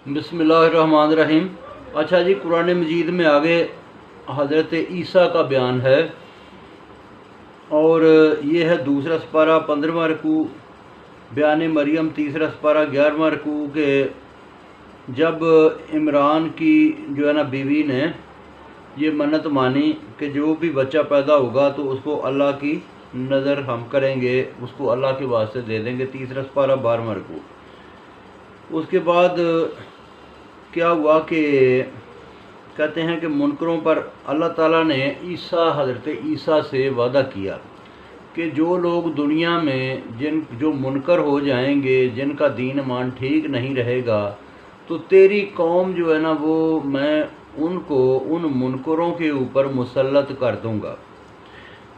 बिस्मिल्लाहिर्रहमानिर्रहीम। अच्छा जी, कुरान मजीद में आगे हज़रत ईसा का बयान है और ये है दूसरा सपारा 15वां रकू, बयान मरियम तीसरा सपारा 11वां रकू के जब इमरान की जो है ना बीवी ने ये मन्नत मानी कि जो भी बच्चा पैदा होगा तो उसको अल्लाह की नज़र हम करेंगे, उसको अल्लाह के वास्ते दे देंगे। तीसरा सपारा 12वां रकू। उसके बाद क्या हुआ कि कहते हैं कि मुनकरों पर अल्लाह ताला ने हज़रत ईसा से वादा किया कि जो लोग दुनिया में जो मुनकर हो जाएंगे, जिनका दीन ईमान ठीक नहीं रहेगा, तो तेरी कौम जो है ना वो मैं उनको उन मुनकरों के ऊपर मुसल्लत कर दूंगा।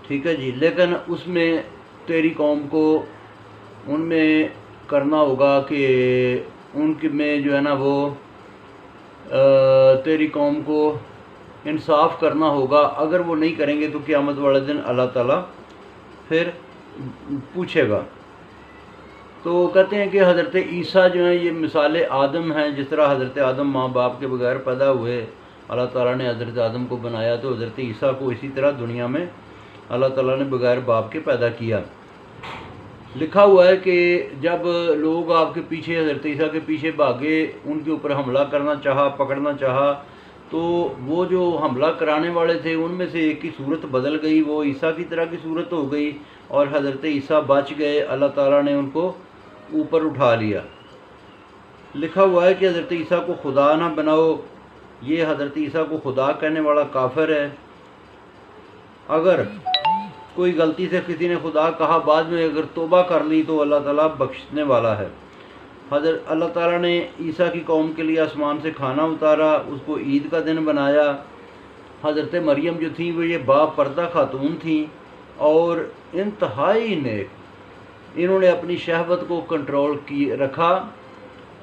ठीक है जी, लेकिन उसमें तेरी कौम को उनमें करना होगा कि उनके में जो है ना वो तेरी कौम को इंसाफ करना होगा। अगर वो नहीं करेंगे तो क़यामत वाले दिन अल्लाह ताला फिर पूछेगा। तो कहते हैं कि हज़रत ईसा जो है ये मिसाल आदम हैं। जिस तरह हज़रत आदम माँ बाप के बगैर पैदा हुए, अल्लाह ताला ने हज़रत आदम को बनाया, तो हज़रत ईसा को इसी तरह दुनिया में अल्लाह ताला ने बगैर बाप के पैदा किया। लिखा हुआ है कि जब लोग आपके पीछे हज़रत ईसा के पीछे भागे, उनके ऊपर हमला करना चाहा, पकड़ना चाहा, तो वो जो हमला कराने वाले थे उनमें से एक की सूरत बदल गई, वो ईसा की तरह की सूरत हो गई और हज़रत ईसा बच गए। अल्लाह ताला ने उनको ऊपर उठा लिया। लिखा हुआ है कि हज़रत ईसा को खुदा ना बनाओ। ये हज़रत ईसा को खुदा कहने वाला काफिर है। अगर कोई गलती से किसी ने खुदा कहा, बाद में अगर तौबा कर ली तो अल्लाह ताला बख्शने वाला है। अल्लाह ताला ने ईसा की कौम के लिए आसमान से खाना उतारा, उसको ईद का दिन बनाया। हज़रत मरियम जो थी वो ये बापर्दा खातून थी और इंतहाई नेक, इन्होंने अपनी शहवत को कंट्रोल की रखा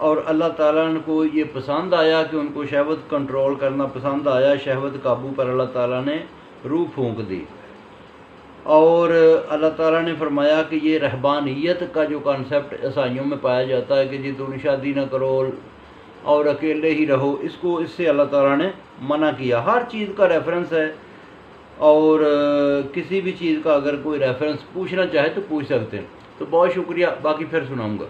और अल्लाह ताला को ये पसंद आया कि उनको शहवत कंट्रोल करना पसंद आया। शहवत काबू पर अल्लाह ताला ने रूह फूंक दी और अल्लाह ताला ने फरमाया कि ये रहबानियत का जो कॉन्सेप्ट ईसाइयों में पाया जाता है कि जी तुम शादी ना करो और अकेले ही रहो, इससे अल्लाह ताला ने मना किया। हर चीज़ का रेफरेंस है और किसी भी चीज़ का अगर कोई रेफरेंस पूछना चाहे तो पूछ सकते हैं। तो बहुत शुक्रिया, बाकी फिर सुनाऊँगा।